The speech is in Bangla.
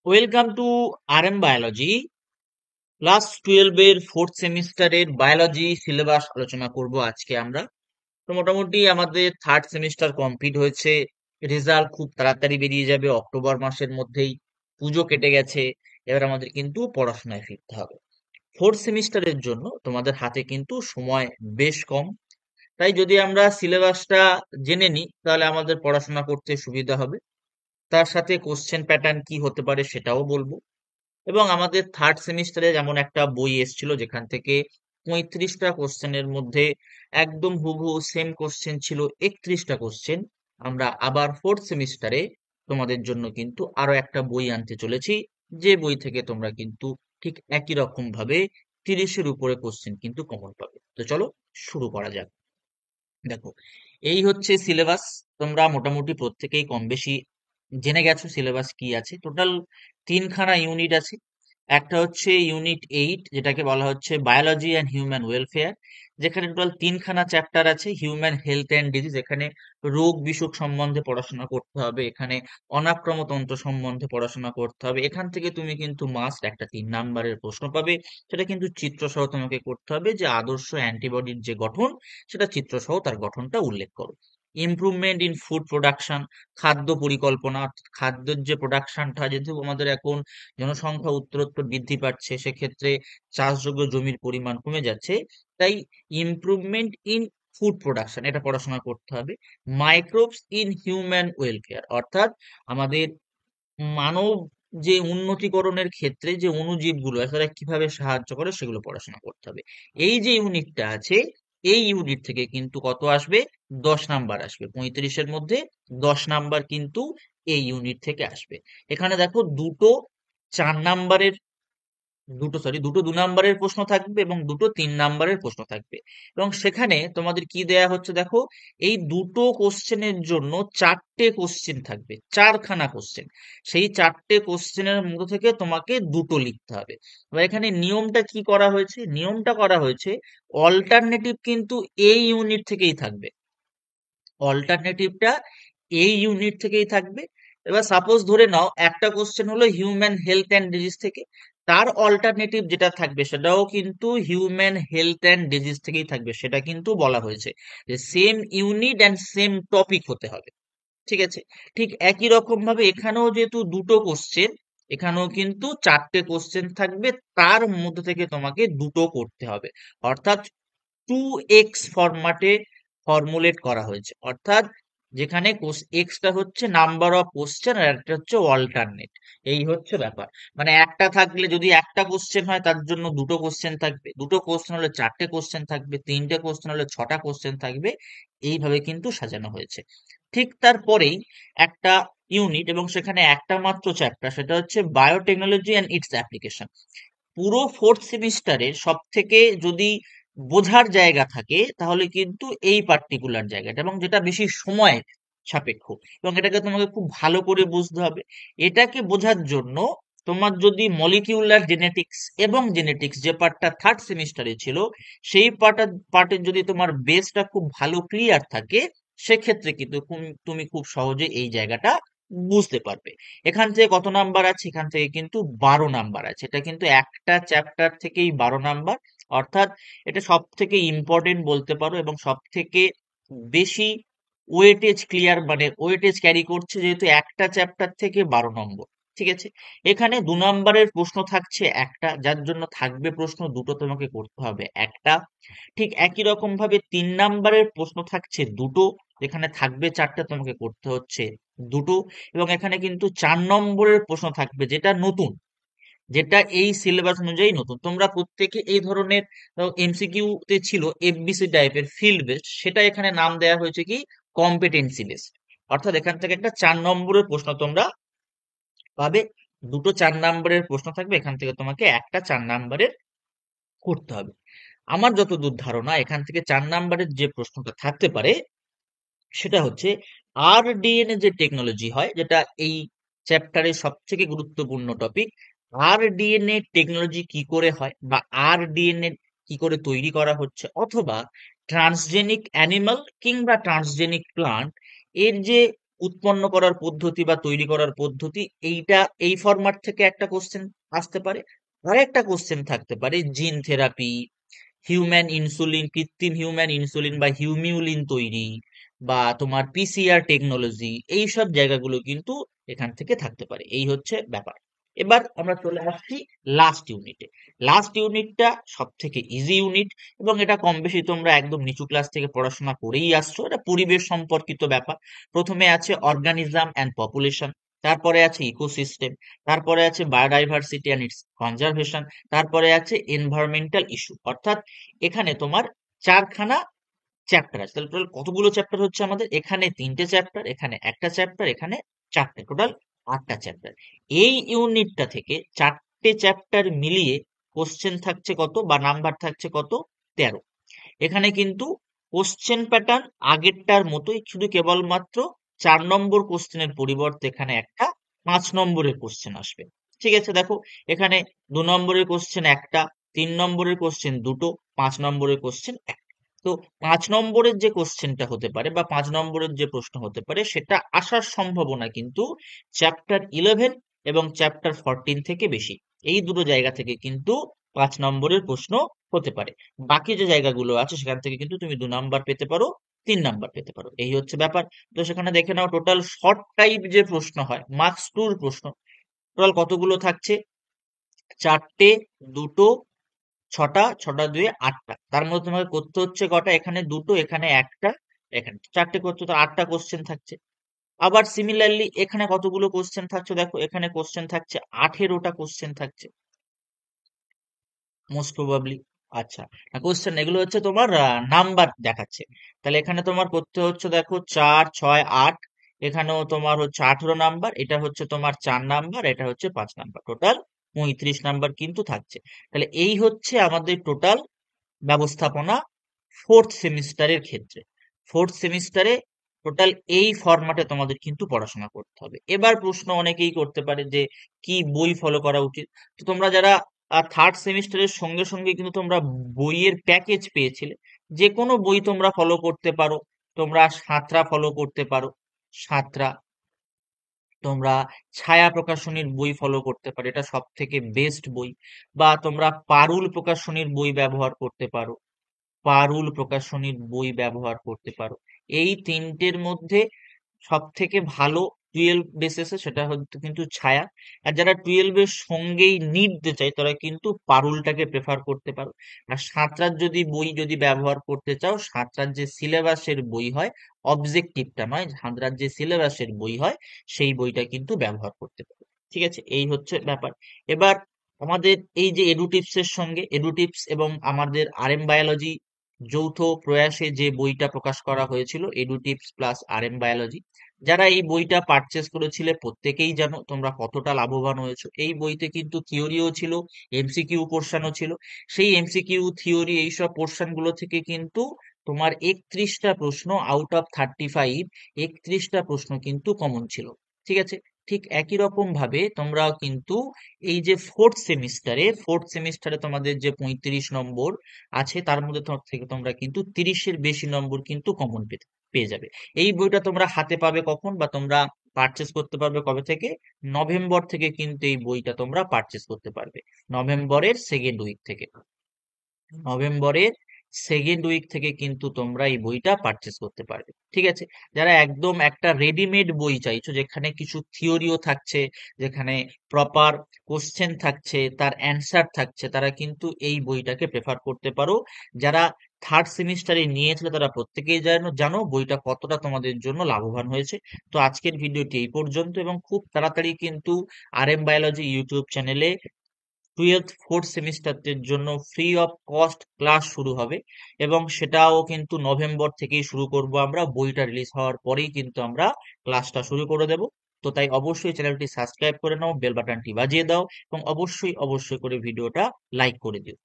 Welcome to RM biology. Class 12 এর ফোর্থ সেমিস্টারের বায়োলজি সিলেবাস আলোচনা করব আজকে আমরা। তো মোটামুটি আমাদের থার্ড সেমিস্টার কমপ্লিট হয়েছে। রেজাল্ট খুব তাড়াতাড়ি বেরিয়ে যাবে, অক্টোবর মাসের মধ্যেই। পুজো কেটে গেছে। এবার আমাদের কিন্তু পড়াশোনায় ফিরতে হবে। ফোর্থ সেমিস্টারের জন্য তোমাদের হাতে কিন্তু সময় বেশ কম। তাই যদি আমরা সিলেবাসটা জেনে নিই তাহলে আমাদের পড়াশোনা করতে সুবিধা হবে। তার সাথে কোশ্চেন প্যাটার্ন কি হতে পারে সেটাও বলবো। এবং আমাদের থার্ড সেমিস্টারে যেমন একটা বই এসেছিল যেখান থেকে 35টা কোশ্চেনের মধ্যে একদম হুবহু সেম কোশ্চেন ছিল 31টা কোশ্চেন। আমরা আবার ফোর্থ সেমিস্টারে তোমাদের জন্য কিন্তু আরো একটা বই আনতে চলেছি, যে বই থেকে তোমরা কিন্তু ঠিক একই রকম ভাবে 30-এর উপরে কোশ্চেন কিন্তু কমন পাবে। তো চলো শুরু করা যাক। দেখো, এই হচ্ছে সিলেবাস। তোমরা মোটামুটি প্রত্যেকেই কম বেশি জেনে গেছো সিলেবাস কি আছে। টোটাল তিনখানা ইউনিট আছে। একটা হচ্ছে ইউনিট 8, যেটাকে বলা হচ্ছে বায়োলজি অ্যান্ড হিউম্যান ওয়েলফেয়ার, যেখানে টোটাল তিনখানা চ্যাপ্টার আছে। হিউম্যান হেলথ অ্যান্ড ডিজিজ, এখানে রোগ বিসুখ সম্বন্ধে পড়াশোনা করতে হবে। এখানে অনাক্রমতন্ত্র সম্বন্ধে পড়াশোনা করতে হবে। এখান থেকে তুমি কিন্তু মাস্ট একটা 3 নাম্বারের প্রশ্ন পাবে। সেটা কিন্তু চিত্র সহ তোমাকে করতে হবে, যে আদর্শ অ্যান্টিবডির যে গঠন, সেটা চিত্র সহ তার গঠনটা উল্লেখ করো। ইমপ্রুভমেন্ট ইন ফুড প্রোডাকশন, খাদ্য পরিকল্পনা, অর্থাৎ খাদ্যের যে প্রোডাকশনটা, যেহেতু আমাদের এখন জনসংখ্যা উত্তরোত্তর বৃদ্ধি পাচ্ছে, সেক্ষেত্রে চাষযোগ্য জমির পরিমাণ কমে যাচ্ছে। তাই ইমপ্রুভমেন্ট ইন ফুড প্রোডাকশন এটা পড়াশোনা করতে হবে। মাইক্রোবস ইন হিউম্যান ওয়েলফেয়ার, অর্থাৎ আমাদের মানব যে উন্নতিকরণের ক্ষেত্রে যে অণুজীবগুলো তারা কিভাবে সাহায্য করে সেগুলো পড়াশোনা করতে হবে। এই যে ইউনিটটা আছে, এই ইউনিট থেকে কিন্তু কত আসবে? 10 নাম্বার আসবে। 35-এর মধ্যে 10 নাম্বার কিন্তু এই ইউনিট থেকে আসবে। এখানে দেখো দুটো 4 নাম্বারের, দুটো 2 নাম্বারের প্রশ্ন থাকবে এবং দুটো 3 নাম্বারের প্রশ্ন থাকবে। এবং সেখানে তোমাদের কি দেয়া হচ্ছে দেখো, এই দুটো কোশ্চেনের জন্য 4টে কোশ্চেন থাকবে, 4খানা কোশ্চেন। সেই 4টে কোশ্চেনের মধ্যে থেকে তোমাকে দুটো লিখতে হবে। এবার এখানে নিয়মটা কি করা হয়েছে? নিয়মটা করা হয়েছে অল্টারনেটিভ কিন্তু এই ইউনিট থেকেই থাকবে। অল্টারনেটিভটা এই ইউনিট থেকেই থাকবে। এবার সাপোজ ধরে নাও একটা কোশ্চেন হলো হিউম্যান হেলথ অ্যান্ড ডিজিজ থেকে, তার অল্টারনেটিভ যেটা থাকবে সেটাও কিন্তু হিউম্যান হেলথ অ্যান্ড ডিজিজ থেকেই থাকবে। সেটা কিন্তু বলা হয়েছে যে same unit and same topic হতে হবে। ঠিক আছে? ঠিক একই রকম ভাবে এখানেও যেহেতু দুটো কোশ্চেন, এখানেও কিন্তু 4টে কোশ্চেন থাকবে। তার মধ্যে থেকে তোমাকে দুটো করতে হবে। অর্থাৎ 2x ফরম্যাটে ফর্মুলেট করা হয়েছে। অর্থাৎ যেখানে এক্সটা হচ্ছে নাম্বার অফ কোশ্চেন আর একটা হচ্ছে অল্টারনেট। এই হচ্ছে ব্যাপার। মানে একটা থাকলে, যদি একটা কোশ্চেন হয় তার জন্য দুটো কোশ্চেন থাকবে, দুটো কোশ্চেন হলে 4টে কোশ্চেন থাকবে, 3টে কোশ্চেন হলে 6টা কোশ্চেন থাকবে। এইভাবে কিন্তু সাজানো হয়েছে। ঠিক তারপরেই একটা ইউনিট, এবং সেখানে একটা মাত্র চ্যাপ্টার, সেটা হচ্ছে বায়োটেকনোলজি অ্যান্ড ইটস অ্যাপ্লিকেশন। পুরো ফোর্থ সেমিস্টারের সব থেকে যদি বোঝার জায়গা থাকে তাহলে কিন্তু এই পার্টিকুলার জায়গাটা, এবং যেটা বেশি সময় সাপেক্ষ, এবং এটাকে তোমাকে খুব ভালো করে বুঝতে হবে। এটাকে বোঝার জন্য তোমার যদি মলিকিউলার জেনেটিক্স এবং জেনেটিক্স যে পার্টটা থার্ড সেমিস্টারে ছিল, সেই পার্টের যদি তোমার বেসটা খুব ভালো ক্লিয়ার থাকে, সেক্ষেত্রে কিন্তু তুমি খুব সহজে এই জায়গাটা বুঝতে পারবে। এখান থেকে কত নাম্বার আছে? এখান থেকে কিন্তু 12 নাম্বার আছে। এটা কিন্তু একটা চ্যাপ্টার থেকেই 12 নাম্বার। অর্থাৎ এটা সব থেকে ইম্পর্টেন্ট বলতে পারো, এবং সব থেকে বেশি ওয়েটেজ ক্লিয়ার, মানে ওয়েটেজ ক্যারি করছে, যেহেতু একটা চ্যাপ্টার থেকে 12 নম্বর। ঠিক আছে? এখানে 2 নাম্বারের প্রশ্ন থাকছে একটা, যার জন্য থাকবে প্রশ্ন দুটো, তোমাকে করতে হবে একটা। ঠিক একই রকম ভাবে 3 নাম্বারের প্রশ্ন থাকছে দুটো, যেখানে থাকবে 4টা, তোমাকে করতে হচ্ছে দুটো। এবং এখানে কিন্তু 4 নম্বরের প্রশ্ন থাকবে, যেটা নতুন, যেটা এই সিলেবাস অনুযায়ী নতুন। তোমরা প্রত্যেকে এই ধরনের এমসিকিউ তে ছিল এফবিসি টাইপের ফিল্ড বেসড, সেটা এখানে নাম দেওয়া হয়েছে কি কম্পিটেন্সি বেসড। অর্থাৎ এখান থেকে একটা 4 নম্বরের প্রশ্ন তোমরা পাবে। দুটো 4 নম্বরের প্রশ্ন থাকবে, এখান থেকে তোমাকে একটা 4 নম্বরের করতে হবে। আমার যতদূর ধারণা, এখান থেকে 4 নম্বরের যে প্রশ্নটা থাকতে পারে সেটা হচ্ছে আরডিএনএ যে টেকনোলজি হয়, যেটা এই চ্যাপ্টারের সব থেকে গুরুত্বপূর্ণ টপিক। আরডিএনএ টেকনোলজি কি করে হয়, বা আরডিএনএ কি করে তৈরি করা হচ্ছে, অথবা ট্রান্সজেনিক অ্যানিমাল কিংবা ট্রান্সজেনিক প্লান্ট এর যে উৎপন্ন করার পদ্ধতি বা তৈরি করার পদ্ধতি, এইটা এই ফরম্যাট থেকে একটা কোশ্চেন আসতে পারে। আর একটা কোশ্চেন থাকতে পারে জিন থেরাপি, হিউম্যান ইনসুলিন, কৃত্রিম হিউম্যান ইনসুলিন বা হিউমিউলিন তৈরি, বা তোমার পিসিআর টেকনোলজি, এই সব জায়গাগুলো কিন্তু এখান থেকে থাকতে পারে। এই হচ্ছে ব্যাপার। এবার আমরা চলে আসছি লাস্ট ইউনিটে। লাস্ট ইউনিটটা সব থেকে ইজি ইউনিট, এবং এটা কম বেশি তোমরা একদম নিচু ক্লাস থেকে পড়াশোনা করেই আসছো। এটা পরিবেশ সম্পর্কিত ব্যাপার। প্রথমে আছে অর্গানিজম অ্যান্ড পপুলেশন, তারপরে আছে ইকোসিস্টেম, তারপরে আছে বায়োডাইভার্সিটি অ্যান্ড ইটস কনজারভেশন, তারপরে আছে এনভায়রনমেন্টাল ইস্যু। অর্থাৎ এখানে তোমার চারখানা চ্যাপ্টার আছে। তাহলে টোটাল কতগুলো চ্যাপ্টার হচ্ছে আমাদের? এখানে তিনটে চ্যাপ্টার, এখানে একটা চ্যাপ্টার, এখানে চারটে, টোটাল আটটা চ্যাপ্টার। এই ইউনিটটা থেকে চারটে চ্যাপ্টার মিলিয়ে কোশ্চেন থাকছে কত বা নাম্বার থাকছে কত? 13। এখানে কিন্তু কোশ্চেন প্যাটার্ন আগেরটার মতোই, শুধু কেবলমাত্র 4 নম্বর কোশ্চেনের পরিবর্তে এখানে একটা 5 নম্বরের কোশ্চেন আসবে। ঠিক আছে, দেখো এখানে 2 নম্বরের কোশ্চেন একটা, 3 নম্বরের কোশ্চেন দুটো, 5 নম্বরের কোশ্চেন একটা। তো 5 নম্বরের যে কোশ্চেনটা হতে পারে বা 5 নম্বরের যে প্রশ্ন হতে পারে, সেটা আসার সম্ভাবনা কিন্তু চ্যাপ্টার 11 এবং চ্যাপ্টার 14 থেকে বেশি। এই দুটো জায়গা থেকে কিন্তু 5 নম্বরের প্রশ্ন হতে পারে। বাকি যে জায়গাগুলো আছে সেখান থেকে কিন্তু তুমি 2 নাম্বার পেতে পারো, 3 নাম্বার পেতে পারো। এই হচ্ছে ব্যাপার। তো সেখানে দেখে নাও টোটাল শর্ট টাইপ যে প্রশ্ন হয়, মার্কস টুর প্রশ্ন, টোটাল কতগুলো থাকছে? চারটে, দুটো, ছটা, ছটা দুয়ে আটটা। তার মধ্যে তোমাকে করতে হচ্ছে কটা? এখানে দুটো, এখানে একটা, এখানে চারটে করতে, তো আটটা কোশ্চেন থাকছে। আবার সিমিলারলি এখানে কতগুলো কোশ্চেন থাকছে? দেখো এখানে কোশ্চেন থাকছে 18টা কোশ্চেন থাকছে মোস্ট প্রবাবলি। আচ্ছা, কোশ্চেন এগুলো হচ্ছে তোমার নাম্বার দেখাচ্ছে। তাহলে এখানে তোমার করতে হচ্ছে দেখো 4, 6, 8, এখানেও তোমার হচ্ছে 18 নাম্বার, এটা হচ্ছে তোমার 4 নাম্বার, এটা হচ্ছে 5 নাম্বার, টোটাল 35 নাম্বার কিন্তু থাকছে। তাহলে এই হচ্ছে আমাদের টোটাল ব্যবস্থাপনা ফোর্থ সেমিস্টারের ক্ষেত্রে। ফোর্থ সেমিস্টারে টোটাল এই ফরম্যাটে তোমাদের কিন্তু পড়াশোনা করতে হবে। এবার প্রশ্ন অনেকেই করতে পারে যে কি বই ফলো করা উচিত। তো তোমরা যারা থার্ড সেমিস্টারের সঙ্গে সঙ্গে কিন্তু তোমরা বইয়ের প্যাকেজ পেয়েছিলে, যে কোনো বই তোমরা ফলো করতে পারো। তোমরা সাঁতরা ফলো করতে পারো, সাঁতরা। তোমরা ছায়া প্রকাশনীর বই ফলো করতে পারো, এটা সব থেকে বেস্ট বই। বা তোমরা পারুল প্রকাশনীর বই ব্যবহার করতে পারো, পারুল প্রকাশনীর বই ব্যবহার করতে পারো। এই তিনটের মধ্যে সব থেকে ভালো 12 বেসেসে সেটা হচ্ছে কিন্তু ছায়া। আর যারা 12 এর সঙ্গেই নিতে চায় তারা কিন্তু পারুলটাকে প্রেফার করতে পারো। আর সাঁতরার যদি বই যদি ব্যবহার করতে চাও, সাঁতরার যে সিলেবাসের বই হয়, অবজেক্টিভটা নয়, সাঁতরার যে সিলেবাসের বই হয় সেই বইটা কিন্তু ব্যবহার করতে পারো। ঠিক আছে, এই হচ্ছে ব্যাপার। এবার আমাদের এই যে এডুটিপস এর সঙ্গে, এডুটিপস এবং আমাদের আরএম বায়োলজি যৌথ প্রয়াসে যে বইটা প্রকাশ করা হয়েছিল, এডুটিপস প্লাস আরএম বায়োলজি, যারা এই বইটা পারচেস করেছিলে প্রত্যেকেই জানো তোমরা কতটা লাভবান হয়েছো। এই বইতে কিন্তু থিওরিও ছিল, এমসিকিউ পোর্শনও ছিল। সেই এমসিকিউ, থিওরি, এইসব পোর্শন গুলো থেকে কিন্তু তোমার 31টা প্রশ্ন আউট অফ 35, 31টা প্রশ্ন কিন্তু কমন ছিল। ঠিক আছে, ঠিক একই রকম ভাবে তোমরাও কিন্তু এই যে ফোর্থ সেমিস্টারে তোমাদের যে 35 নম্বর আছে, তার মধ্যে থেকে তোমরা কিন্তু 30-এর বেশি নম্বর কিন্তু কমন পেয়ে যাবে। এই বইটা তোমরা হাতে পাবে কখন বা তোমরা পারচেস করতে পারবে কবে থেকে? নভেম্বর থেকে কিন্তু এই বইটা তোমরা পারচেস করতে পারবে, নভেম্বরের সেকেন্ড উইক থেকে। নভেম্বরের সেকেন্ড উইক থেকে কিন্তু তোমরা এই বইটা পারচেস করতে পারবে। ঠিক আছে, যারা একদম একটা রেডিমেড বই চাইছো, যেখানে কিছু থিওরিও থাকছে, যেখানে প্রপার কোশ্চেন থাকছে, তার অ্যান্সার থাকছে, তারা কিন্তু এই বইটাকে প্রেফার করতে পারো। যারা থার্ড সেমিস্টারে নিয়েছিল তারা প্রত্যেকেই জানো জানো বইটা কতটা তোমাদের জন্য লাভবান হয়েছে। তো আজকের ভিডিওটি এই পর্যন্ত, এবং খুব তাড়াতাড়ি কিন্তু আরএম বায়োলজি ইউটিউব চ্যানেলে 4th সেমিস্টারের জন্য ফ্রি অফ কস্ট ক্লাস শুরু হবে, এবং সেটাও কিন্তু নভেম্বর থেকেই শুরু করব। আমরা বইটা রিলিজ হওয়ার পরেই কিন্তু আমরা ক্লাসটা শুরু করে দেব। তো তাই অবশ্যই চ্যানেলটি সাবস্ক্রাইব করে নাও, বেল বাটনটি বাজিয়ে দাও, এবং অবশ্যই অবশ্যই করে ভিডিওটা লাইক করে দিও।